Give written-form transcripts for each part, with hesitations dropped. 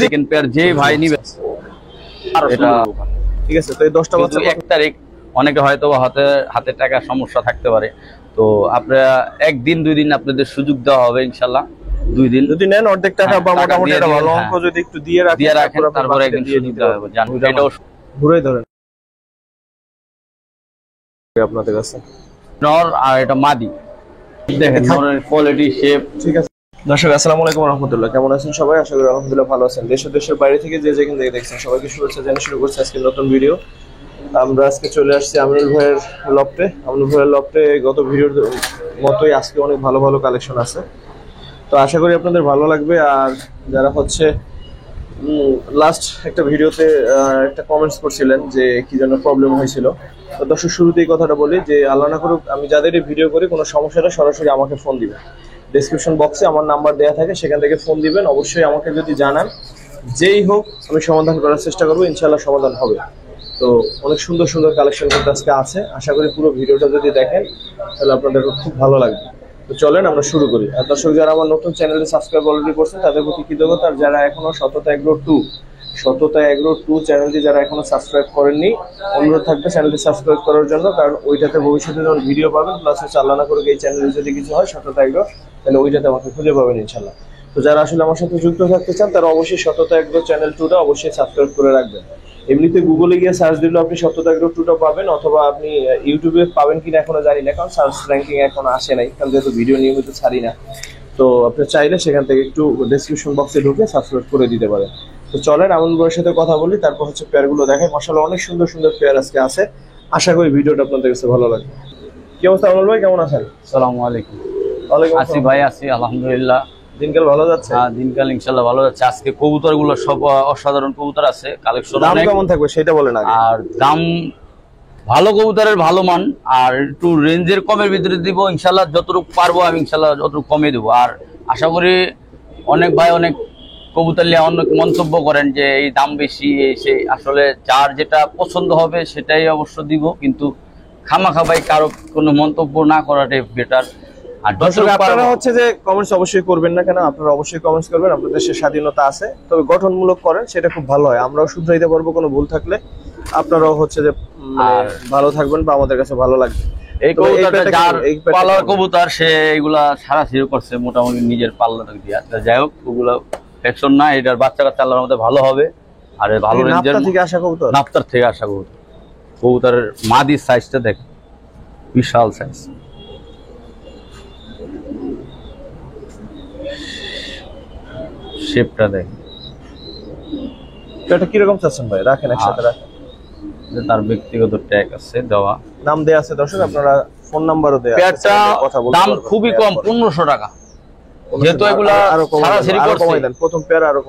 Second pair যে ভাই নিবে এটা ঠিক আছে। তো এই 10টা বাচ্চা 1 তারিখ অনেকে হয়তো হাতে টাকার সমস্যা থাকতে পারে, তো আপনারা একদিন 2 দিন আপনাদের সুযোগ দেওয়া হবে ইনশাআল্লাহ। 2 দিন যদি নেন অর্ধেক টাকা বা মোটামুটি একটা ভালো অঙ্ক যদি একটু দিয়ে রাখেন তারপরে একদিন সুযোগ দেওয়া হবে। জান এটাও ঘুরে ধরেন আপনাদের কাছে নর আর এটা মাদি, দেখেন নরের কোয়ালিটি শেপ। ঠিক আছে দর্শক, আসসালামু আলাইকুম ওয়া রাহমাতুল্লাহ। কেমন আছেন সবাই? আশা করি আলহামদুলিল্লাহ ভালো আছেন। দেশ ও দেশের বাইরে থেকে যে যেখান থেকে দেখছেন সবাইকে শুভেচ্ছা জানিয়ে শুরু করছি আজকে নতুন ভিডিও। আমরা আজকে চলে আসছি আমিনুল ভাইয়ের লফটে। আমিনুল ভাইয়ের লফটে গত ভিডিওর মতোই আজকে অনেক ভালো ভালো কালেকশন আছে, তো আশা করি আপনাদের ভালো লাগবে। আর যারা হচ্ছে লাস্ট একটা ভিডিওতে একটা কমেন্টস করছিলেন যে কি যেন প্রবলেম হয়েছিল, তো দর্শক শুরুতেই কথাটা বলি যে আল্লাহ না করুক আমি যাদেরই ভিডিও করি কোনো সমস্যাটা সরাসরি আমাকে ফোন দিবেন। ডেসক্রিপশন বক্সে আমার নাম্বার দেওয়া থাকে, সেখান থেকে ফোন দিবেন। অবশ্যই আমাকে যদি জানান যেই হোক আমি সমাধান করার চেষ্টা করবো, ইনশাল্লাহ সমাধান হবে। তো অনেক সুন্দর সুন্দর কালেকশন কিন্তু আজকে আছে, আশা করি পুরো ভিডিওটা যদি দেখেন তাহলে আপনাদের খুব ভালো লাগবে। তো চলেন আমরা শুরু করি। আর দর্শক যারা আমার নতুন চ্যানেলে সাবস্ক্রাইব অলরেডি করছেন তাদের প্রতি কৃতজ্ঞতা। আর যারা এখনো সততা এগ্রো 2 চ্যানেলটি যারা এখনো সাবস্ক্রাইব করেননি, অনুরোধ থাকবে চ্যানেলটি সাবস্ক্রাইব করার জন্য, কারণ ওইটাতে ভবিষ্যতে যখন ভিডিও পাবেন প্লাস হচ্ছে আল্লাহ না করুক এই চ্যানেলে যদি কিছু হয় সততা এগ্রো, তাহলে ওইটাতে আমাকে খুঁজে পাবেন ইনশাল্লাহ। তো যারা আসলে আমার সাথে যুক্ত থাকতে চান তারা অবশ্যই সততা এগ্রো চ্যানেল 2টা অবশ্যই সাবস্ক্রাইব করে রাখবেন। এমনিতে গুগলে গিয়ে সার্চ দিলে আপনি সততা এগ্রো 2টা পাবেন, অথবা আপনি ইউটিউবে পাবেন কিনা এখনো জানি না, কারণ সার্চ র্যাঙ্কিং এখনো আসে নাই, কারণ যেহেতু ভিডিও নিয়মিত ছাড়ি না। তো আপনি চাইলে সেখান থেকে একটু ডেসক্রিপশন বক্সে ঢুকে সাবস্ক্রাইব করে দিতে পারেন। তো চলেন আমন ভাইয়ের সাথে কথা বলি, তারপর হচ্ছে পেয়ারগুলো দেখাই। মাশাআল্লাহ অনেক সুন্দর সুন্দর পেয়ার আজকে আছে, আশা করি ভিডিওটা আপনাদের কাছে ভালো লাগবে। কি অবস্থা আমন ভাই, কেমন আছেন? আসসালামু আলাইকুম। ওয়ালাইকুম আসি ভাই, আছি আলহামদুলিল্লাহ। দিনকাল ভালো যাচ্ছে? হ্যাঁ, দিনকাল ইনশাআল্লাহ ভালো যাচ্ছে। আজকে কবুতর গুলো সব অসাধারণ কবুতর আছে, কালেকশন দাম অনেক। কেমন থাকবে সেটা বলেন আগে। আর দাম ভালো কবুতরের ভালো মান, আর একটু রেঞ্জের কমের ভিতরে দিব ইনশাআল্লাহ। যতটুকু পারবো আমি ইনশাআল্লাহ যতটুকু কমে দেবো। আর আশা করি অনেক ভাই অনেক কবুতর নিয়ে অনেক মন্তব্য করেন যে এই দাম বেশি, এই সেই। আসলে যার যেটা পছন্দ হবে সেটাই অবশ্য দিব, কিন্তু খামাখা ভাই কারো কোনো মন্তব্য না করাটাই বেটার। আর দর্শক আপনারা হচ্ছে যে কমেন্টস অবশ্যই করবেন না কেন, আপনারা অবশ্যই কমেন্টস করবেন, আপনাদের সে স্বাধীনতা আছে, তবে গঠনমূলক করেন, সেটা খুব ভালো হয়। আমরাও শুধরাইতে পারবো কোনো ভুল থাকলে, আপনারাও হচ্ছে যে ভালো থাকবেন বা আমাদের কাছে ভালো লাগবে। এই কবুতরটা যার পালার কবুতর সে এগুলা ছাড়াছাড়ি করছে মোটামুটি নিজের পাল্লাটা দিয়ে। যাই হোক, ওগুলো ফ্যাকশন না, এটার বাচ্চা কাচ্চা আল্লাহর মধ্যে ভালো হবে। আর ভালো রেঞ্জের থেকে আসা কবুতর, নাপ্তার থেকে আসা কবুতর। কবুতরের মাদির সাইজটা দেখ, বিশাল সাইজ। শেপটা দেখ। এটা কিরকম চাচ্ছেন ভাই? রাখেন একসাথে রাখেন, তার ব্যক্তিগত ট্যাগ আছে দেওয়া, নাম দেয়া আছে দর্শক, আপনারা ফোন নাম্বারও দেয়া আছে। পেয়ারটা দাম খুবই কম, 1500 টাকা। যেহেতু এগুলা ছাড়াছাড়ি করছে,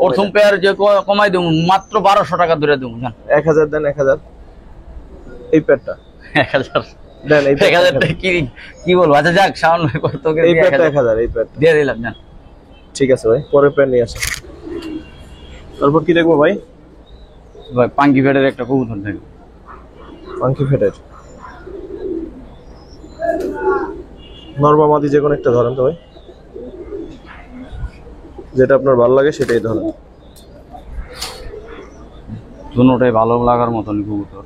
প্রথম পেয়ার যে কমাই দেবো মাত্র 1200 টাকা ধরে দেবো। জান 1000 দেন, 1000 এই পেয়ারটা 1000 দেন। এই 1000 টাকা কি বলবো? আচ্ছা যাক, শাওন ভাই কত করে? এই পেয়ারটা 1000, এই পেয়ারটা দিয়ে দিলাম। জান ঠিক আছে ভাই, পরের পেয়ার নিয়ে আসেন। তারপর কি দেখবো ভাই? ভাই পাঙ্কি ফেটের একটা কবুতর দেখো। পাঙ্কি ফেটের নরমাদি যে কোনো একটা ধরেন তো ভাই, যেটা আপনার ভালো লাগে সেটাই ধরেন। দুটোটাই ভালো লাগার মতন কবুতর।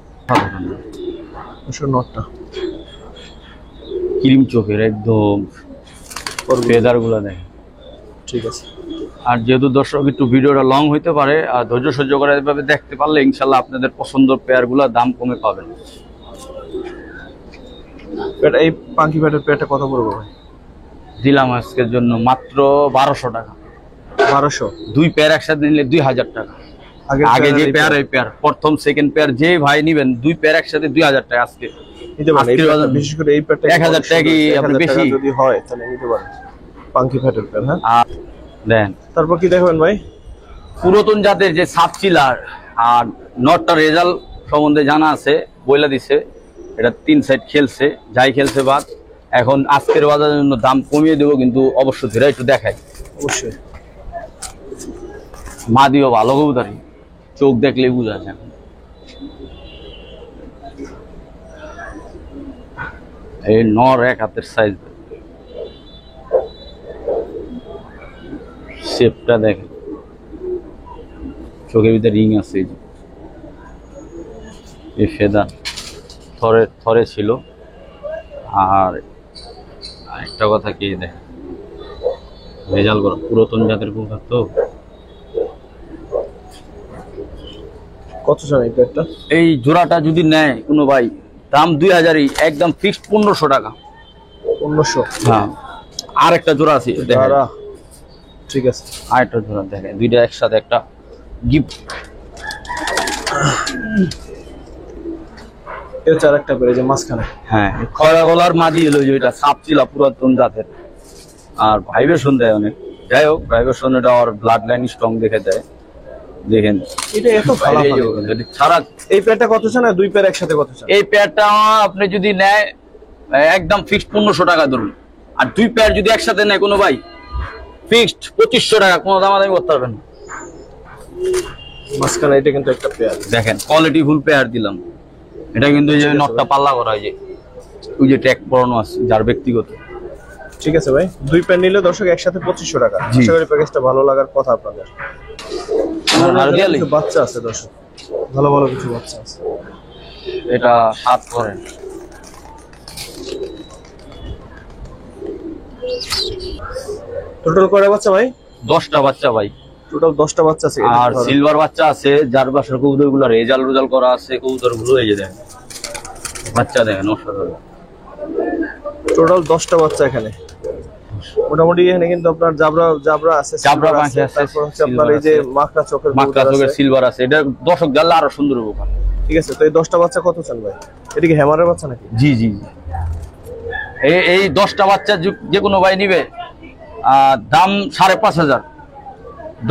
নটটা ক্রিম চোখের একদম, ফেদার গুলা দেখে। ঠিক আছে। আর যেহেতু দর্শক একটু ভিডিওটা লং হইতে পারে, আর ধৈর্য সহ্য করে এভাবে দেখতে পারলে ইনশাল্লাহ আপনাদের পছন্দের পেয়ার গুলা দাম কমে পাবেন। এই পাঙ্কি ফেটের পেয়ারটা কত পড়বে ভাই? দিলাম আজকের জন্য মাত্র 1200 টাকা। 1200? 2 পেয়ার একসাথে নিলে 2000 টাকা। আগে যে পেয়ার, এই পেয়ার প্রথম সেকেন্ড পেয়ার যে ভাই নিবেন 2 পেয়ার একসাথে 2000 টাকা আজকে নিতে পারেন। বিশেষ করে এই পেয়ারটা 1000 টাকা কি আপনি বেশি যদি হয় তাহলে নিতে পারেন পাঙ্কি ফেটের পেয়ার। হ্যাঁ দেন। তারপর কি দেখবেন ভাই? পুরাতন জাতের যে সাবচিলার আর নটটা রেজাল্ট সম্বন্ধে জানা আছে, বইলা দিছে। এটা 3 সাইড খেলছে, যাই খেলছে বাদ। এখন আজকের বাজারের জন্য দাম কমিয়ে দেবো, কিন্তু অবশ্যই ধীরে একটু দেখাই। অবশ্যই মাদিও ভালো কবুতরই, চোখ দেখলেই বোঝা যায়। এই নর এক হাতের সাইজ, শেপটা দেখেন। চোখের ভিতরে রিং আছে, এই যে এই ফেদার থরে থরে ছিল। আর একটা কথা কি দেখ, রেজাল্ট করা পুরাতন জাতের কুকুর তো। কত চান এই পেয়ারটা? এই জোড়াটা যদি নেয় কোনো ভাই, দাম 2000-ই, একদম ফিক্সড 1500 টাকা। 1500? হ্যাঁ। আর একটা জোড়া আছে দেখেন। ঠিক আছে, আর একটা জোড়া দেখেন, দুইটা একসাথে একটা গিফট। এটা চার একটা পেয়ে যে মাঝখানে। হ্যাঁ, খয়রা গলার মাদি হলো যে এটা সাপ ছিল পুরাতন জাতের, আর ভাইব্রেশন দেয় অনেক। যাই হোক, ভাইব্রেশন এটা আর ব্লাড লাইন স্ট্রং দেখে দেয়। দেখেন এটা এত ভালো ছাড়া। এই পেয়ারটা কত চান আর দুই পেয়ার একসাথে কত চান? এই পেয়ারটা আপনি যদি নেয় একদম ফিক্সড 1500 টাকা ধরুন, আর দুই পেয়ার যদি একসাথে নেয় কোনো ভাই, ফিক্সড 2500 টাকা, কোনো দামাদামি করতে পারবেন না। মাঝখানে এটা কিন্তু একটা পেয়ার দেখেন, কোয়ালিটি ফুল পেয়ার দিলাম। এটা কিন্তু এই যে নটটা পাল্লা করা, এই যে ওই যে ট্যাগ পরানো আছে যার ব্যক্তিগত। ঠিক আছে ভাই, দুই পেয়ার নিলে দর্শক একসাথে 2500 টাকা। আশা করি প্যাকেজটা ভালো লাগার কথা আপনাদের। আর কিছু বাচ্চা আছে দর্শক, ভালো ভালো কিছু বাচ্চা আছে। এটা 7 করেন। টোটাল কয়টা বাচ্চা ভাই? 10টা বাচ্চা ভাই। টোটাল 10টা বাচ্চা আছে। আর সিলভার বাচ্চা আছে, যার বাসার কবুতর গুলো রেজাল করা আছে, কবুতর গুলো এই যে দেখেন বাচ্চা দেখেন অসাধারণ। টোটাল 10টা বাচ্চা এখানে। মোটামুটি এখানে কিন্তু আপনার জাবরা আছে, জাবরা পাখি আছে, তারপর হচ্ছে আপনার এই যে মাকড়া চোখের সিলভার আছে। এটা দর্শক জানলে আরো সুন্দর হবে। ঠিক আছে, তো এই 10টা বাচ্চা কত চান ভাই? এটা কি হ্যামারের বাচ্চা নাকি? জি জি জি। এই 10টা বাচ্চা যে কোনো ভাই নিবে, দাম 5500।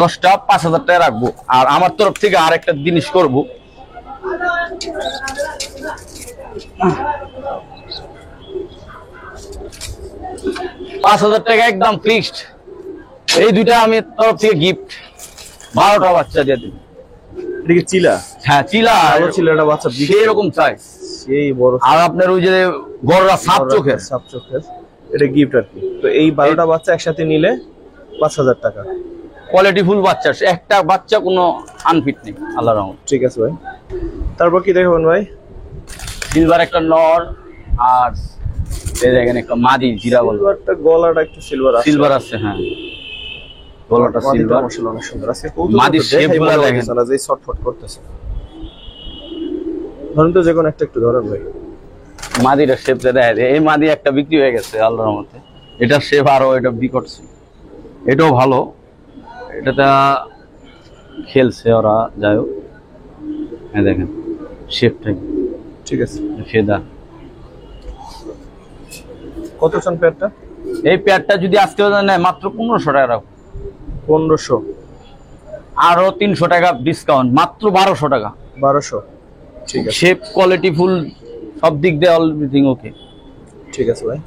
10টা 5000 টাকা রাখবো। আর আমার তরফ থেকে আরেকটা জিনিস করবো, $5000 একদম ফিক্সড। এই দুইটা আমি তরফ থেকে গিফট, 12টা বাচ্চা দিয়ে দিন। এটা কি চিলা? হ্যাঁ, চিলা ভালো চিলাটা বাচ্চা সেরকম চাই, সেই বড়। আর আপনার ওই যে গররা সাপ চোখের এটা গিফট আর কি। তো এই 12টা বাচ্চা একসাথে নিলে 5000 টাকা। কোয়ালিটি ফুল বাচ্চা, একটা বাচ্চা কোনো আনফিট নেই আল্লাহর রহমতে। ঠিক আছে ভাই, তারপর কি দেখবেন ভাই? সিলভার একটা নর, আর এই দেখেন একটা মাদি জিরা বল। সিলভারটা গলাটা একটু সিলভার আছে। হ্যাঁ, গলাটা সিলভার, মাশাআল্লাহ অনেক সুন্দর আছে। মাদি শেপগুলো দেখেন, যে শর্টফট করতেছে। ধরুন তো যে কোন একটা একটু ধরেন ভাই। মাদিটা শেপটা দেখেন। এই মাদি একটা বিক্রি হয়ে গেছে আল্লাহর রহমতে। এটা শেপ আরো এটা বিকটছে, এটাও ভালো। এটাতে খেলছে ওরা, যাই হোক। দেখেন শেপটা। ঠিক আছে, ফেদার। কত চান পেয়ারটা? এই পেয়ারটা যদি আজকে নেয় মাত্র 1500 টাকা রাখো। 1500? আরো 300 টাকা ডিসকাউন্ট, মাত্র 1200 টাকা। 1200? ঠিক আছে। শেপ কোয়ালিটি ফুল সব দিক দিয়ে এভরিথিং ওকে। ঠিক আছে ভাই,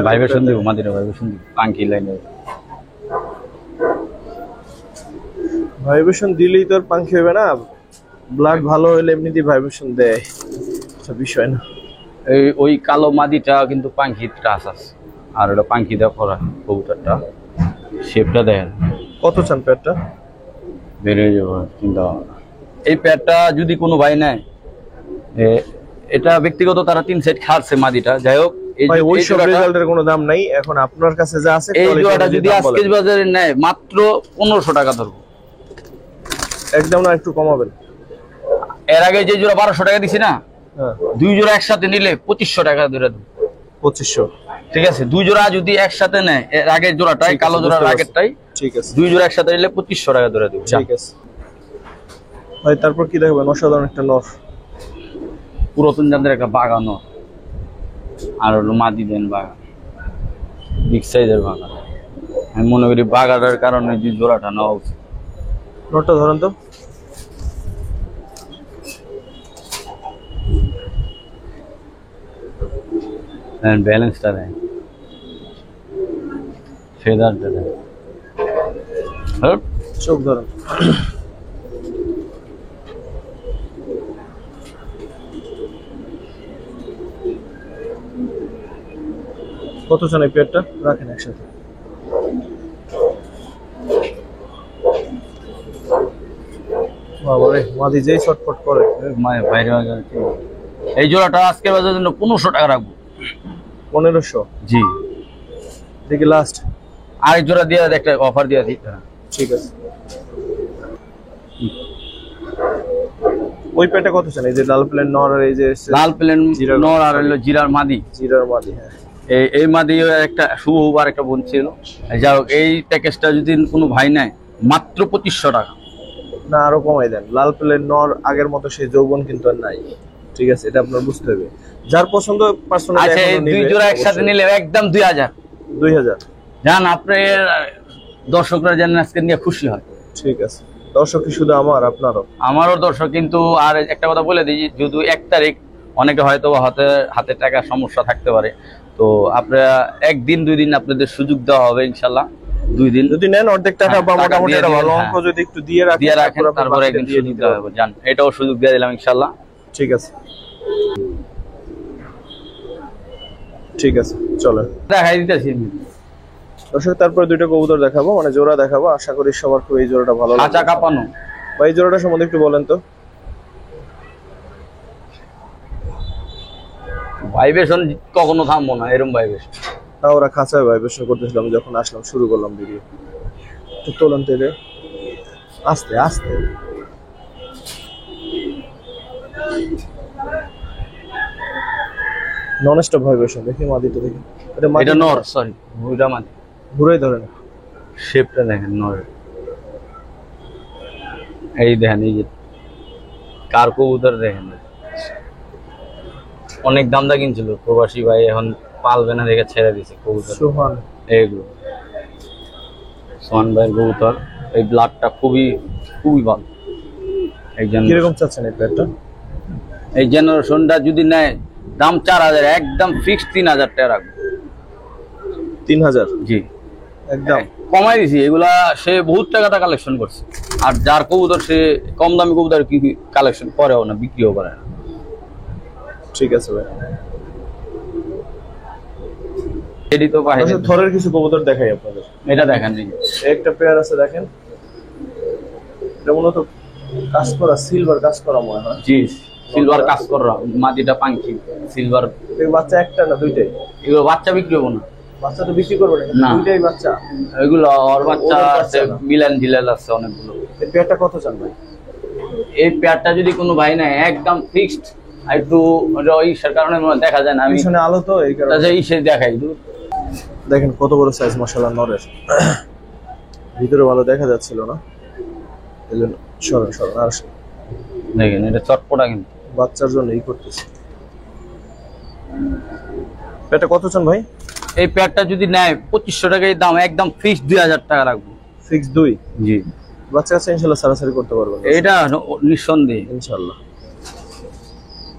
ভাইব্রেশন দিব, মাদিরা ভাইব্রেশন দিব, পাঙ্কি লাইনে ভাইব্রেশন দিলেই তো আর পাঙ্কি হবে না। ব্লাড ভালো হলে এমনিতেই ভাইব্রেশন দেয়, বিষয় না। ওই কালো মাদিটা কিন্তু পাঙ্কি ট্রাস আছে, আর ওটা পাঙ্কি দেওয়া করা কবুতরটা। শেপটা দেখেন। কত চান পেয়ারটা? বেড়ে যাবো চিন্তা ভাবনা। এই পেয়ারটা যদি কোনো ভাই নেয়, এটা ব্যক্তিগত তারা 3 সেট খাচ্ছে মাদিটা। যাই হোক, ওই সব রেজাল্টের কোনো দাম নাই। এখন আপনার কাছে যা আছে, এই জোড়াটা যদি আজকে বাজারে নেয় মাত্র 1500 টাকা ধরবো। একদম না, একটু কমাবেন। এর আগে যে জোড়া 1200 টাকা দিছি না, দুই জোড়া একসাথে নিলে 2500 টাকা ধরে দেবো। 2500? ঠিক আছে। দুই জোড়া যদি একসাথে নেয়, এর আগের জোড়াটাই, কালো জোড়ার আগেরটাই, ঠিক আছে, দুই জোড়া একসাথে নিলে 2500 টাকা ধরে দেবো। ঠিক আছে ভাই, তারপর কি দেখবেন? অসাধারণ একটা নর, পুরাতন জাতের একটা বাঘা নর, আর হলো মাদি দেন বাঘা, বিগ সাইজের বাঘা। আমি মনে করি বাঘাটার কারণে যে জোড়াটা নেওয়া উচিত। নরটা ধরেন তো। ব্যালেন্সটা দেয়, ফেদারটা দেয়, চোখ ধরেন। কত চান এই পেয়ারটা? রাখেন একসাথে। বাবারে মাদি যেই ছটফট করে। বাইরে এই জোড়াটা আজকের বাজারের জন্য 1500 টাকা রাখবো। 1500? জি। দেখি লাস্ট আরেক জোড়া দিয়ে একটা অফার দিয়ে দিই। ঠিক আছে। ওই পেটা কত চান? এই যে লাল প্লেন নর আর এই যে লাল প্লেন নর আর হলো জিরার মাদি। জিরার মাদি, হ্যাঁ। এই মাদি একটা শুভ আর একটা বোন ছিল। যাই হোক, এই প্যাকেজটা যদি কোনো ভাই নেয় মাত্র 2500 টাকা। না আরো কমাই দেন। লাল প্লেন নর আগের মতো সেই যৌবন কিন্তু আর নাই। ঠিক আছে, এটা আপনার বুঝতে হবে। যার পছন্দ পার্সোনালি। আচ্ছা, এই দুই জোড়া একসাথে নিলে একদম 2000। 2000 জান, আপনার দর্শকরা যেন আজকে নিয়ে খুশি হয়। ঠিক আছে। দর্শক কি শুধু আপনারও? আমারও দর্শক। কিন্তু আর একটা কথা বলে দিই, যদি 1 তারিখ অনেকে হয়তো হাতে টাকা সমস্যা থাকতে পারে, তো আপনারা 1 দিন 2 দিন আপনাদের সুযোগ দেওয়া হবে ইনশাল্লাহ। 2 দিন যদি নেন অর্ধেক টাকা বা মোটামুটি একটা ভালো অঙ্ক যদি একটু দিয়ে রাখেন তারপরে একদিন সুযোগ দেওয়া হবে। জান, এটাও সুযোগ দিয়ে দিলাম ইনশাল্লাহ। ঠিক আছে, ঠিক আছে, চলো দেখাই দিতেছি। দর্শক তারপরে দুইটা কবুতর দেখাবো, মানে জোড়া দেখাবো। আশা করি সবার খুব এই জোড়াটা ভালো লাগবে। খাঁচা কাঁপানো। ভাই জোড়াটা সম্বন্ধে একটু বলেন তো। ভাইবেশন কখনো থামবো না, এরকম ভাইবেশন। তা ওরা খাঁচায় ভাইবেশন করতেছিলাম যখন আসলাম, শুরু করলাম ভিডিও। একটু তোলেন তেলে, আস্তে আস্তে। Non stop vibration. দেখি মাদিটা দেখি। এটা নর, সরি ওইটা মাদি। ঘুরাই ধরেন, শেপটা দেখেন নর। এই দেখেন, এই যে কার কবুতর দেখেন। অনেক দাম দা কিনছিল প্রবাসী ভাই, এখন পালবে না দেখে ছেড়ে দিছে কবুতর। সোহান, এইগুলো সোহান ভাইয়ের কবুতর। এই ব্লাডটা খুবই খুবই ভালো। একজন কিরকম চাচ্ছেন এই প্লেটটা? এই জেনারেশনটা যদি নেয় দাম 4000, একদম ফিক্সড 3000 টাকা রাখবো। 3000? জি, একদম কমাই দিছি। এগুলা সে বহুত টাকাটা কালেকশন করছে। আর যার কবুতর সে কম দামি কবুতর কি কালেকশন করেও না, বিক্রিও করে না। ঠিক আছে ভাই। এডি তো পাহে। আচ্ছা, থরের কিছু কবুতর দেখাই আপনাদের। এটা দেখেন, একটা পেয়ার আছে দেখেন। এটা মূলত কাজ করা, সিলভার কাজ করা মনে হয়। জি, সিলভার কাজ করা মাদিটা পাঙ্কি সিলভার। এই বাচ্চা একটা না দুইটাই? এগুলো বাচ্চা বিক্রি হবো না। বাচ্চা তো বিক্রি করবে না, দুইটাই বাচ্চা। এগুলো ওর বাচ্চা আছে, মিলান জিলাল আছে অনেকগুলো। এই পেয়ারটা কত চান ভাই? এই পেয়ারটা যদি কোনো ভাই নেয় একদম ফিক্সড। একটু ইসের কারণে দেখা যায় না, আমি পিছনে আলো তো এই কারণে ইসে দেখাই। দেখেন কত বড় সাইজ মাশাআল্লাহ নরের। ভিতরে ভালো দেখা যাচ্ছিল না, এজন্য সরন সরন। আর দেখেন এটা চটপটা, কিন্তু বাচ্চার জন্য এই করতেছে। পেয়ারটা কত চান ভাই? এই পেয়ারটা যদি নেয় 2500 টাকায় দাম, একদম ফিক্সড 2000 টাকা রাখবো। ফিক্স 2? জি। বাচ্চা কাছে ইনশাআল্লাহ সারাসারি করতে পারবেন এটা নিঃসন্দেহে ইনশাআল্লাহ।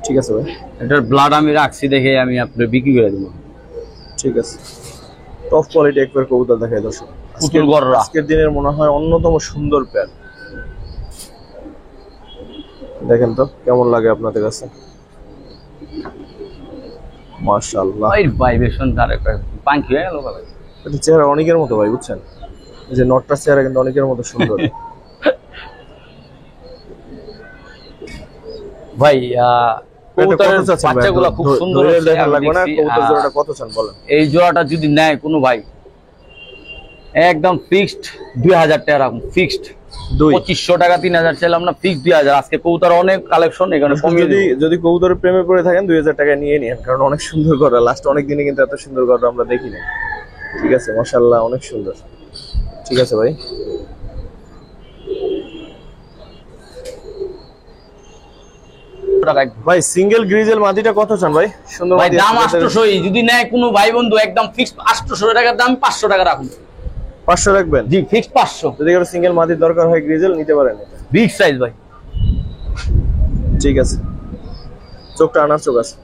ঠিক আছে ভাই, এটার ব্লাড আমি রাখছি দেখে আমি আপনার বিক্রি করে দেবো। ঠিক আছে। টপ কোয়ালিটি একবার কবুতর দেখাই দর্শক। পুতুল গররা আজকের দিনের মনে হয় অন্যতম সুন্দর পেয়ার। দেখেন তো কেমন লাগে আপনাদের কাছে। মাশাআল্লাহ, এই ভাইবেশন তার পাঙ্কি হয়ে গেল ভাই। এটা চেহারা অনেকের মতো ভাই, বুঝছেন? এই যে নটটার চেহারা কিন্তু অনেকের মতো সুন্দর। ভাই কবুতরের বাচ্চাগুলো খুব সুন্দর। কত চান বলেন? এই জোড়াটা যদি নেয় কোনো ভাই একদম ফিক্সড 2000 টাকা রাখুন। ফিক্সড 2500 টাকা 3000 চাইলাম না, ফিক্সড 2000। আজকে কবুতর অনেক কালেকশন, এখানে যদি কবুতরের প্রেমে পড়ে থাকেন 2000 টাকা নিয়ে নিন, কারণ অনেক সুন্দর গড়া। লাস্ট অনেক দিনে কিন্তু এত সুন্দর গড়া আমরা দেখি না। ঠিক আছে, মাশাআল্লাহ অনেক সুন্দর। ঠিক আছে ভাই। ভাই সিঙ্গেল গ্রিজেল মাদিটা কত চান ভাই? সুন্দর ভাই দাম 800। যদি নেয় কোনো ভাই বন্ধু একদম ফিক্সড 800 টাকার দাম, 500 টাকা রাখুন। 500 রাখবেন? জি, ফিক্সড 500। যদি কারো সিঙ্গেল মাদির দরকার হয় গ্রিজেল নিতে পারেন, বিগ সাইজ ভাই। ঠিক আছে, চোখটা আনার চোখ আছে।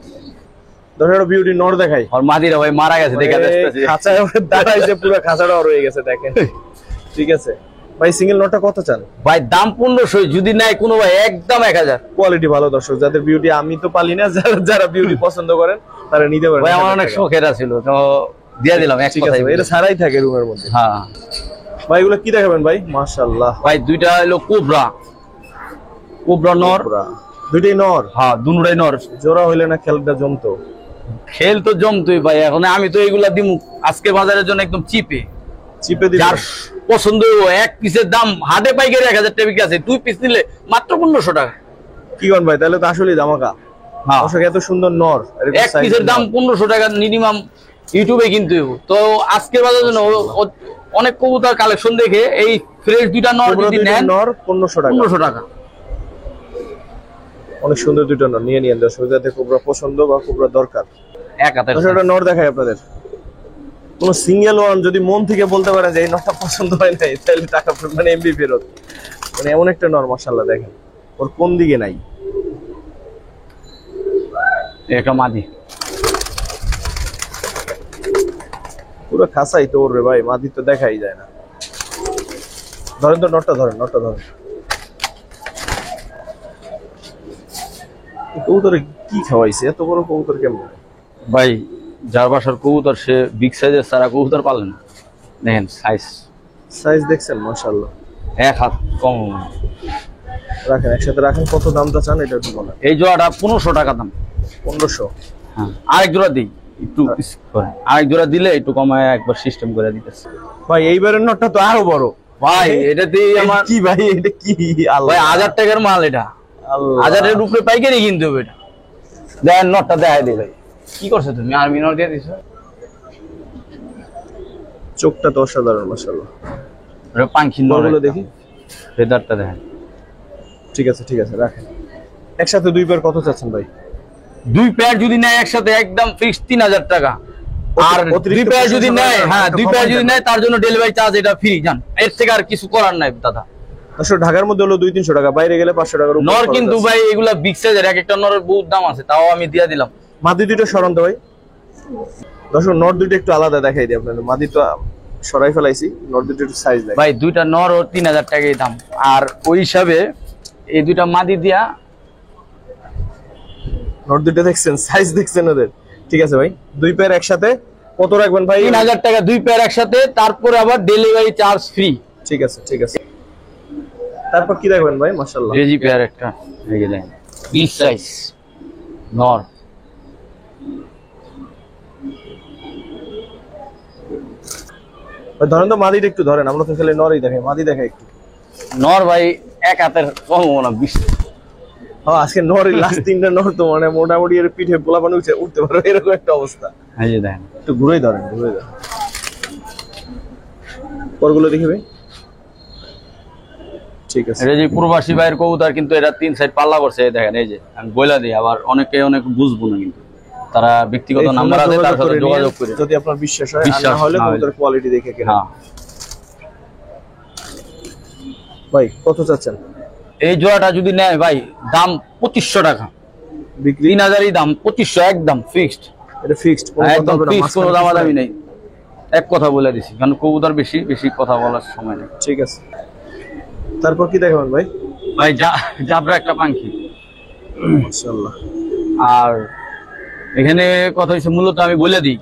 ধরেন বিউটি নর দেখাই। আর মাদিরা ভাই মারা গেছে দেখা যাচ্ছে, খাঁচায় দাঁড়াইছে, পুরো খাঁচাটাও রয়ে গেছে দেখেন। ঠিক আছে ভাই, সিঙ্গেল নটটা কত চান? ভাই দাম 1500। যদি নেয় কোনো ভাই একদম 1000। কোয়ালিটি ভালো দর্শক, যাদের বিউটি আমি তো পালি না, যারা বিউটি পছন্দ করেন তারা নিতে পারেন। ভাই আমার অনেক শখের ছিল তো দিয়ে দিলাম। এক কথাই এটা ছাড়াই থাকে রুমের মধ্যে। হ্যাঁ ভাই এগুলো কি দেখাবেন ভাই? মাশাআল্লাহ ভাই দুইটা হলো কোবরা। কোবরা নর। দুইটাই নর? হ্যাঁ দুটাই নর। জোড়া হইলে না খেলটা জমতো? খেল তো জমতোই ভাই, এখন আমি তো এগুলা দিমু আজকে বাজারের জন্য একদম চিপে দিবেন? যার পছন্দ এক পিসের দাম হাটে পাইকারি 1000 টাকা বিক্রি আছে, 2 পিস নিলে মাত্র 1500 টাকা। কি কোন ভাই, তাহলে তো আসলেই ধামাকা। হ্যাঁ দর্শক এত সুন্দর নর, এক পিসের দাম 1500 টাকা মিনিমাম ইউটিউবে কিনতে হবে। তো আজকে বাজারের জন্য অনেক কবুতর কালেকশন দেখে এই ফ্রেশ দুইটা নর যদি নেন, নর 1500 টাকা। 1500 টাকা। অনেক সুন্দর দুইটা নর নিয়ে নিয়েন দর্শক, যাতে কোবরা পছন্দ বা কোবরা দরকার। এক হাতে দর্শক নর দেখাই আপনাদের, কোন সিঙ্গেল ওয়ান যদি মন থেকে বলতে পারেন যে এই নরটা পছন্দ হয় নাই, তাহলে টাকা মানে এমবি ফেরত। মানে এমন একটা নর মাশাআল্লাহ, দেখেন ওর কোন দিকে নাই। একটা মাদি পুরো খাসাই তো ওর রে ভাই, মাদি তো দেখাই যায় না। ধরেন তো নরটা, ধরেন নরটা ধরেন। কবুতরে কি খাওয়াইছে, এত বড় কবুতর কেমন? ভাই যার বাসার কবুতর সে বিগ সাইজের সারা কবুতর পালে না। দেখেন সাইজ দেখছেন মাশাআল্লাহ, এক হাত কম। রাখেন একসাথে রাখেন। কত দামটা চান এটা একটু বলেন। এই জোড়াটা 1500 টাকা দাম। 1500? হ্যাঁ আরেক জোড়া দিই একটু আরেক জোড়া দিলে একটু কমায় একবার সিস্টেম করে দিতেছে। ভাই এইবারের নটটা তো আরো বড় ভাই, এটাতেই আমার কি ভাই, এটা কি ভাই 1000 টাকার মাল, এটা 1000-এর উপরে পাইকারি কিনতে হবে। এটা দেখেন নটটা দেখাই দিই ভাই। কি করছো তুমি, আর্মি নট দিয়ে দিছো? চোখটা তো অসাধারণ মাশাআল্লাহ। এটা পাখি নরগুলো দেখি, ফেদারটা দেখেন। ঠিক আছে ঠিক আছে রাখেন। একসাথে দুই পেয়ার কত চাচ্ছেন ভাই? দুই পেয়ার যদি নেয় একসাথে একদম ফিক্স 3000 টাকা। আর দুই পেয়ার যদি নেয়, হ্যাঁ দুই পেয়ার যদি নেয় তার জন্য ডেলিভারি চার্জ এটা ফ্রি। জান এর থেকে আর কিছু করার নাই দাদা। আসলে ঢাকার মধ্যে হলো 200-300 টাকা, বাইরে গেলে 500 টাকার উপর নর। কিন্তু ভাই এগুলা বিগ সাইজের, এক একটা নরের বহুত দাম আছে, তাও আমি দিয়া দিলাম। মাদি দুটো সরান তো ভাই। দর্শক নর দুটো একটু আলাদা দেখাই দিই আপনাদের। মাদি তো সরাই ফেলাইছি, নর দুটো একটু সাইজ দেখ ভাই। দুইটা নর ও 3000 টাকাই দাম। আর ওই হিসাবে এই দুইটা মাদি দিয়া নর দুটো দেখছেন, সাইজ দেখছেন ওদের। ঠিক আছে ভাই, দুই পেয়ার একসাথে কত রাখবেন ভাই? 3000 টাকা দুই পেয়ার একসাথে, তারপরে আবার ডেলিভারি চার্জ ফ্রি। ঠিক আছে ঠিক আছে। তারপর কি রাখবেন ভাই? মাশাআল্লাহ রেজি পেয়ার একটা রেখে দেন, বিগ সাইজ নর। ধরেন তো মাদিটা একটু ধরেন, আমরা তো খেলে নরই দেখাই, মাদি দেখাই একটু। নর ভাই এক হাতের কম না, 20। হ্যাঁ আজকে নরই লাস্ট তিনটা নর তো মানে মোটামুটি এর পিঠে পোলা পানি উঠতে পারো এরকম একটা অবস্থা। এই যে দেখেন একটু ঘুরেই ধরেন, ঘুরে ধরেন পরগুলো দেখি ভাই। ঠিক আছে। এটা যে প্রবাসী ভাইয়ের কবুতর, কিন্তু এটা 3 সাইড পাল্লা করছে। দেখেন এই যে আমি বইলা দিই, আবার অনেকে অনেক বুঝবো না, কিন্তু তারা ব্যক্তিগত নাম্বার আছে তার সাথে যোগাযোগ করে, যদি আপনার বিশ্বাস হয়, আর না হলে কবুতর কোয়ালিটি দেখে কেনেন। হ্যাঁ ভাই কত চাচ্ছেন? এই জোড়াটা যদি নেয় ভাই দাম 2500 টাকা বিক্রি 3000-ই দাম, 2500 একদম ফিক্সড। এটা ফিক্সড, একদম ফিক্সড, কোনো দামাদামি নেই। এক কথা বলে দিছি, কারণ কবুতর বেশি বেশি কথা বলার সময় নেই। ঠিক আছে। তারপর কি দেখাবেন ভাই? ভাই জাবরা একটা পাখি মাশাআল্লাহ। আর এখানে কথা হচ্ছে মূলত আমি বলে দিই,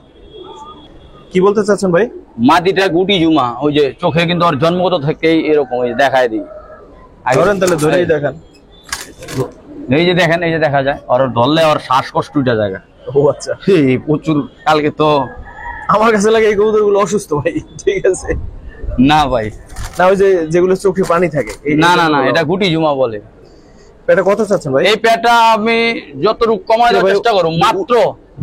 কি বলতে চাচ্ছেন ভাই? মাদিটা গুটি জুমা, ওই যে চোখে কিন্তু ওর জন্মগত থেকেই এরকম, ওই যে দেখায় দিই। ধরেন তাহলে, ধরেই দেখান। এই যে দেখেন, এই যে দেখা যায় ওর ধরলে ওর শ্বাসকষ্ট উঠে জায়গা। ও আচ্ছা, এই প্রচুর। কালকে তো আমার কাছে লাগে এই কবুতরগুলো অসুস্থ ভাই। ঠিক আছে না ভাই, না ওই যে যেগুলো চোখে পানি থাকে, না না না, এটা গুটি জুমা বলে। এটা কত চাচ্ছেন ভাই? এই পেটা আমি যতটুকু কমায় দেওয়ার চেষ্টা করব, মাত্র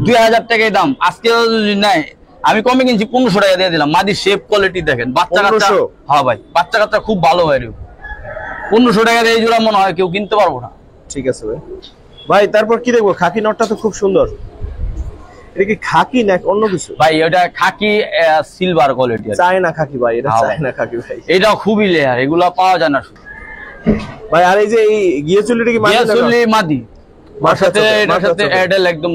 2000 টাকাই দাম। আজকে যদি নেয় আমি কমে কিনছি 1500 টাকা দিয়ে দিলাম। মাদি শেপ কোয়ালিটি দেখেন, বাচ্চা কাচ্চা। হ্যাঁ ভাই, বাচ্চা কাচ্চা খুব ভালো হয়। 1500 টাকা দিয়ে এই জোড়া মনে হয় কেউ কিনতে পারবো না। ঠিক আছে ভাই। ভাই তারপর কি দেখবো? খাকি নটটা তো খুব সুন্দর। এটা কি খাকি না অন্য কিছু? ভাই এটা খাকি সিলভার কোয়ালিটি, চায়না খাকি ভাই, এটা চায়না খাকি ভাই। এটা খুবই লেয়ার, এগুলা পাওয়া যায় না ভাই। আর এই যে এই গিয়েচুলিটা কি গিয়েচুলি মাদি, এর সাথে এয়ারটেল একদম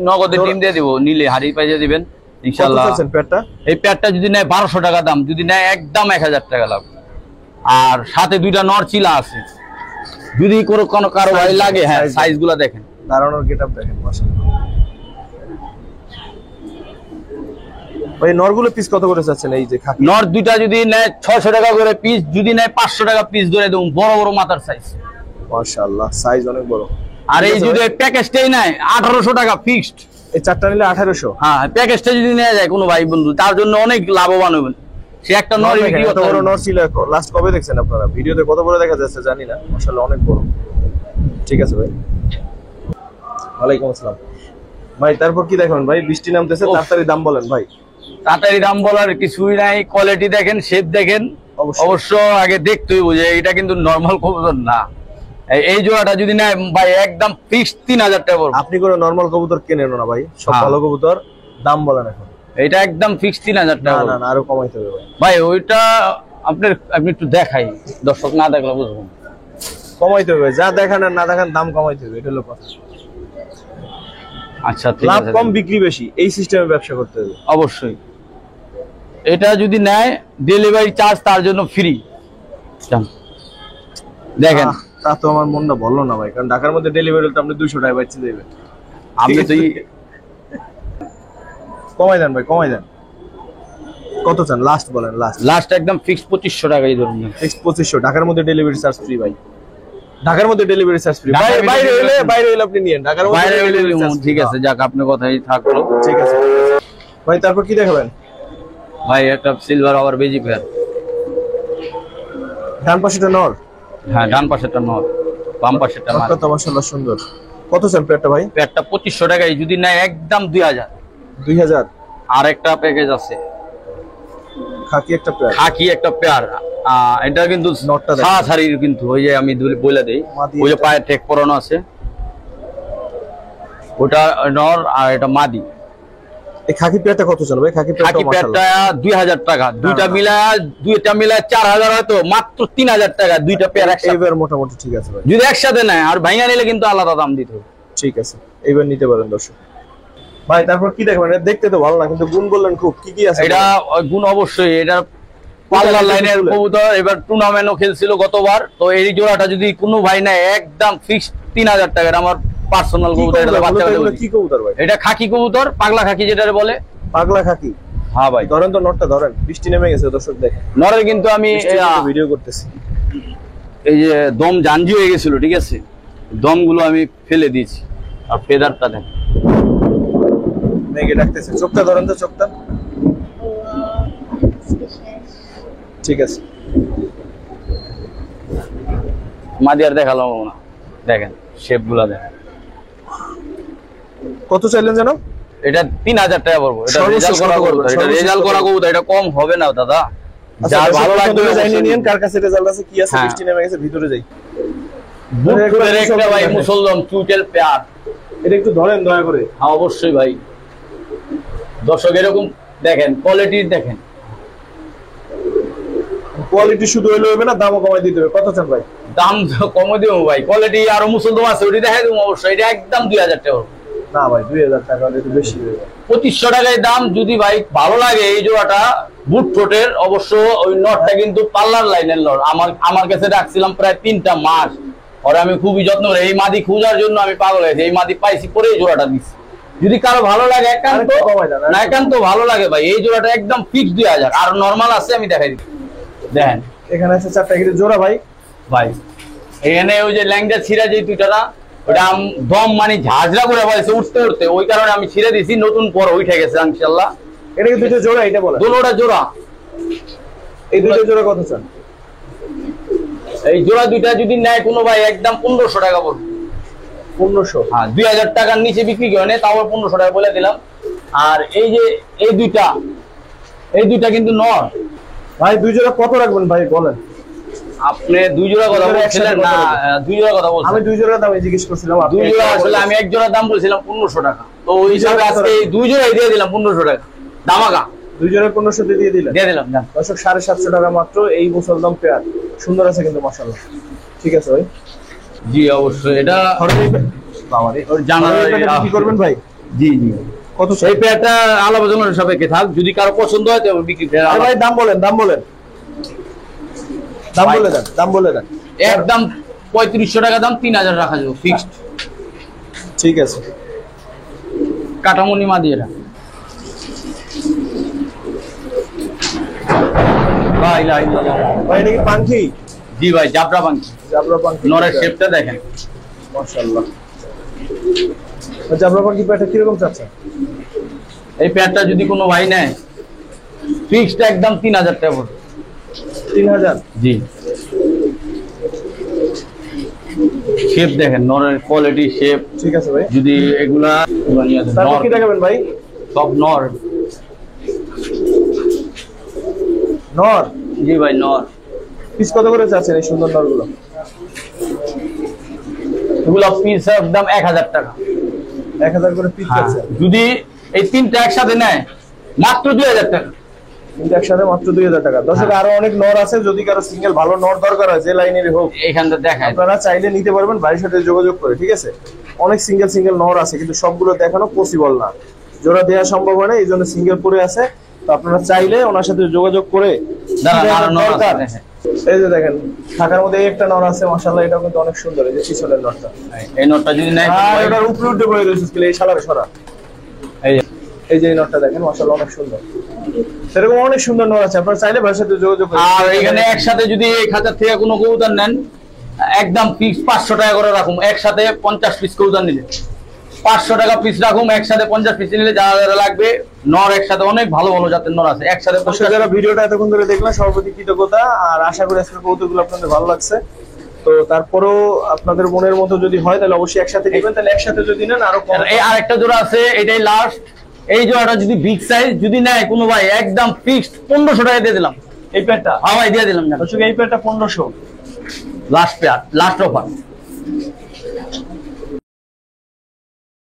নগদে টিম দিয়ে দিব, নিলে হাড়ি পাইয়ে দিবেন ইনশাআল্লাহ। এই প্যাডটা যদি নেয় 1200 টাকা দাম, যদি নেয় একদম 1000 টাকা লাভ। আর সাথে দুইটা নর চিলা আছে, যদি কোনো কারো ভাই লাগে। হ্যাঁ সাইজ গুলা দেখেন, দাঁড়ানোর গেটআপ দেখেন মাশাআল্লাহ। ভাই নরগুলো পিস কত করে চাচ্ছেন? এই যে খাকি নর দুইটা যদি নেয় 600 টাকা করে পিস, যদি নেয় 500 টাকা পিস ধরে দেবো। বড় বড় মাথার সাইজ, মাশাআল্লাহ সাইজ অনেক বড়। আর এই যদি প্যাকেজটাই নাই 1800 টাকা ফিক্সড। এই চারটা নিলে 1800। হ্যাঁ, প্যাকেজটা যদি নেওয়া যায় কোনো ভাই বন্ধু, তার জন্য অনেক লাভবান হবেন। সে একটা নর বিক্রি কত বড় নর ছিল লাস্ট কবে দেখছেন আপনারা? ভিডিওতে কত বড় দেখা যাচ্ছে জানি না, মাশাআল্লাহ অনেক বড়। ঠিক আছে ভাই, ওয়ালাইকুম আসসালাম ভাই। তারপর কি দেখেন ভাই? বৃষ্টি নামতেছে, তাড়াতাড়ি দাম বলেন ভাই। তাড়াতাড়ি দাম বলার কিছুই নাই, কোয়ালিটি দেখেন, শেপ দেখেন। অবশ্য আগে দেখতে হইব যে এটা কিন্তু নরমাল কবুতর না। এই জোড়াটা যদি নেয় ভাই একদম ফিক্সড 3000 টাকা পড়বে। আপনি কোনো নরমাল কবুতর কেনেন না ভাই, সব ভালো কবুতর। দাম বলেন এখন। এটা একদম ফিক্সড 3000 টাকা। না না, আরো কমাইতে হবে ভাই। ভাই ওইটা আপনি একটু দেখাই, দর্শক না দেখলে বুঝবো। কমাইতে হবে, যা দেখান আর না দেখান দাম কমাইতে হবে, এটা হলো কথা। আচ্ছা ঠিক আছে, লাভ কম বিক্রি বেশি, এই সিস্টেমে ব্যবসা করতে হবে অবশ্যই। এটা যদি নেয় ডেলিভারি চার্জ তার জন্য ফ্রি। দেখেন তা তো আমার মনটা বললো না ভাই, কারণ ঢাকার মধ্যে ডেলিভারি তো আপনি 200 টাকা বাঁচিয়ে দেবেন। আপনি তো কমাই দেন ভাই, কমাই দেন। কত চান লাস্ট বলেন? লাস্ট একদম ফিক্সড 2500 টাকাই ধরুন। ফিক্সড 2500। ঢাকার মধ্যে ডেলিভারি চার্জ ফ্রি ভাই। ঢাকার মধ্যে ডেলিভারি চার্জ ফ্রি। বাইরে হইলে আপনি নিয়েন, ঢাকার মধ্যে বাইরে হইলে ঠিক আছে, যাক আপনি কথাই থাকলো। ঠিক আছে ভাই। তারপর কি দেখাবেন ভাই? একটা সিলভার আবার বেজি পেয়ার। ডান পাশেটা নর? হ্যাঁ, ডান পাশেরটা নর, বাম পাশেরটা মাদি। তো মাশাআল্লাহ সুন্দর। কত চান পেয়ারটা ভাই? পেয়ারটা 2500 টাকায়, যদি নেয় একদম 2000। 2000। আর একটা প্যাকেজ আছে, খাকি একটা পেয়ার। খাকি একটা পেয়ার। এটা কিন্তু নটটা দেখেন। ছাড়াছাড়ি কিন্তু, ওই যে আমি বলে দেই, ওই যে পায়ে টেক পরানো আছে, ওটা নর আর এটা মাদি। এই খাকি পেয়ারটা কত চান ভাই? খাকি পেয়ারটা 2000 টাকা। দুইটা মিলায় 4000, হয়তো মাত্র 3000 টাকা দুইটা পেয়ার একসাথে। এবার মোটামুটি ঠিক আছে ভাই। যদি একসাথে নেয়, আর ভাইয়া নিলে কিন্তু আলাদা দাম দিতে হবে। ঠিক আছে, এবার নিতে পারেন দর্শক ভাই। তারপর কি দেখবেন? দেখতে তো ভালো না, কিন্তু গুণ বললেন খুব। কি কি আছে এটা? গুণ অবশ্যই, এটা পাল্লার লাইনের কবুতর। এবার টুর্নামেন্টও খেলছিল গতবার। তো এই জোড়াটা যদি কোনো ভাই নেয় একদম ফিক্সড 3000 টাকা। আমার পার্সোনাল কবুতর। কি কবুতর ভাই? এটা খাকি কবুতর, পাগলা খাকি যেটা বলে। পাগলা খাকি? হ্যাঁ ভাই। ধরেন তো নটটা ধরেন, বৃষ্টি নেমে গেছে দর্শক দেখেন। নরের কিন্তু আমি ভিডিও করতেছি, এই যে দম জানজি হয়ে গেছিল, ঠিক আছে, দমগুলো আমি ফেলে দিয়েছি। আর ফেদারটা দেখ, মেঘে ডাকতেছে। চোখটা ধরেন তো, চোখটা। ঠিক আছে, মাদি আর দেখালাম না। দেখেন শেপ গুলা দেখেন। কত চাইলেন যেন? এটা 3000 টাকা পড়বো। এটা রেজাল্ট করা কবুতর, এটা রেজাল্ট করা কবুতর, এটা কম হবে না দাদা। যার ভালো লাগবে জানিয়ে নিন কার কাছে রেজাল্ট আছে, কি আছে। বৃষ্টি নেমে গেছে, ভিতরে যাই। বুকের একটা ভাই মুসলমান চুটেল পেয়ার। এটা একটু ধরেন দয়া করে। হ্যাঁ অবশ্যই ভাই। দর্শক এরকম দেখেন, কোয়ালিটি দেখেন। কোয়ালিটি শুধু হইলে হবে না, দামও কমাই দিতে হবে। কত চান ভাই? দাম কমে দেবো ভাই, কোয়ালিটি আরো মুসলমান আছে, ওটি দেখাই দেবো অবশ্যই। এটা একদম 2000 টাকা। না ভাই, 2000 টাকা হলে একটু বেশি হয়ে যায়। 2500 টাকায় দাম। যদি ভাই ভালো লাগে এই জোড়াটা বুট ঠোঁটের, অবশ্য ওই নটটা কিন্তু পাল্লার লাইনের নট। আমার কাছে রাখছিলাম প্রায় 3টা মাস। আর আমি খুবই যত্ন করে এই মাদি খোঁজার জন্য আমি পাগল হয়েছি। এই মাদি পাইছি পরে এই জোড়াটা দিচ্ছি। যদি কারো ভালো লাগে একান্ত ভালো লাগে ভাই, এই জোড়াটা একদম ফিক্সড 2000। আর নরমাল আছে, আমি দেখাই দিচ্ছি। দেখেন এখানে আছে 4টা কিন্তু জোড়া ভাই। ভাই এখানে ওই যে ল্যাংটা ছিঁড়া যে দুইটা না, ওটা দম মানে ঝাঁঝরা করে বলেছে উঠতে উঠতে, ওই কারণে আমি ছিঁড়ে দিছি। নতুন পর উঠে গেছে ইনশাআল্লাহ। এটা কি দুটো জোড়া? এটা বলে দুটোটা জোড়া। এই দুটো জোড়া কত চান? এই জোড়া দুইটা যদি নেয় কোনো ভাই একদম 1500 টাকা পড়বে। 1500? হ্যাঁ, 2000 টাকার নিচে বিক্রি করে নেই, তাও 1500 টাকা বলে দিলাম। আর এই যে এই দুইটা কিন্তু নর ভাই। 2 জোড়া কত রাখবেন ভাই বলেন? আপনি 2 জোড়া কথা বলছিলেন না? 2 জোড়া কথা বলছিলেন। আমি 2 জোড়া দাম জিজ্ঞেস করছিলাম। 2 জোড়া আসলে আমি এক জোড়া দাম বলছিলাম 1500 টাকা। তো ওই হিসাবে আজকে এই 2 জোড়াই দিয়ে দিলাম 1500 টাকা দামাকা। 2 জোড়া 1500 দিয়ে দিলেন? দিয়ে দিলাম। দর্শক 750 টাকা মাত্র। এই মুসলমান পেয়ার সুন্দর আছে কিন্তু মাশাআল্লাহ। ঠিক আছে ভাই। জি অবশ্যই। এটা বাবারে ওর জানার কি করবেন ভাই? জি জি। কত সেই পেয়ারটা আলোচনার সাপেক্ষে থাক, যদি কারো পছন্দ হয় তবে বিক্রি। ভাই দাম বলেন, দাম বলে দেন, দাম বলে দেন। একদম 3500 টাকা দাম, 3000 রাখা যাবে ফিক্সড। ঠিক আছে। কাটামনি মাদি এটা। ভাই ভাই এটা কি পাঙ্খি? জি ভাই, জাবরা পাঙ্কি। জাবরা পাঙ্কি নরের শেপটা দেখেন, মাশাআল্লাহ। জাবরা পাঙ্কি পেয়ারটা কিরকম চাচ্ছেন? এই প্যান্টটা যদি কোনো ভাই নেয় ফিক্সড একদম 3000 টাকা পড়বে। 3000? জি। শেপ দেখেন, নরের কোয়ালিটি শেপ। ঠিক আছে ভাই। যদি এগুলা তারপর কি দেখাবেন ভাই? সব নর। নর? জি ভাই, নর। পিস কত করে চাচ্ছেন এই সুন্দর নরগুলো? এগুলো পিস একদম 1000 টাকা। 1000 করে পিস চাচ্ছেন? যদি এই তিনটা একসাথে নেয় মাত্র 2000 টাকা। কিন্তু একসাথে মাত্র 2000 টাকা। দর্শক আরো অনেক নর আছে, যদি কারো সিঙ্গেল ভালো নর দরকার হয় যে লাইনেরই হোক এখানটা দেখায়, আপনারা চাইলে নিতে পারবেন ভাইয়ের সাথে যোগাযোগ করে, ঠিক আছে? অনেক সিঙ্গেল নর আছে, কিন্তু সবগুলো দেখানো পসিবল না, জোড়া দেওয়া সম্ভব হয় না, এই জন্য সিঙ্গেল পরে আছে। তো আপনারা চাইলে ওনার সাথে যোগাযোগ করে দরকার। এই যে দেখেন ঢাকার মধ্যে একটা নর আছে, মাশাআল্লাহ, এটা কিন্তু অনেক সুন্দর। এই যে পিছনের নরটা, এই নটটা যদি নেয় এটার উপরে উঠে পড়ে রয়েছে এই শালারে সরা। এই যে নটটা দেখেন, মাশাআল্লাহ, অনেক সুন্দর। সেরকম অনেক সুন্দর নর আছে, আপনারা চাইলে ভাইয়ের সাথে যোগাযোগ করুন। আর এখানে একসাথে যদি এই খাঁচার থেকে কোনো কবুতর নেন একদম ফিক্স 500 টাকা করে রাখুন। একসাথে 50 পিস কবুতর নিলে 500 টাকা পিস রাখুন। একসাথে 50 পিস নিলে যারা যারা লাগবে নর, একসাথে অনেক ভালো ভালো জাতের নর আছে একসাথে। যারা ভিডিওটা এতক্ষণ ধরে দেখলেন সর্বপ্রতি কৃতজ্ঞতা, আর আশা করি আজকের কবুতরগুলো আপনাদের ভালো লাগছে। তো তারপরেও আপনাদের মনের মতো যদি হয় তাহলে অবশ্যই একসাথে নেবেন, তাহলে একসাথে যদি নেন আরো কম। এই আরেকটা জোড়া আছে, এটাই লাস্ট। এই জোড়াটা যদি বিগ সাইজ যদি নেয় কোনো ভাই একদম ফিক্সড 1500 টাকা দিয়ে দিলাম। এই প্যাডটা হ্যাঁ ভাই, দিয়ে দিলাম। দর্শক এই প্যাডটা 1500 লাস্ট পেয়ার, লাস্ট অফার।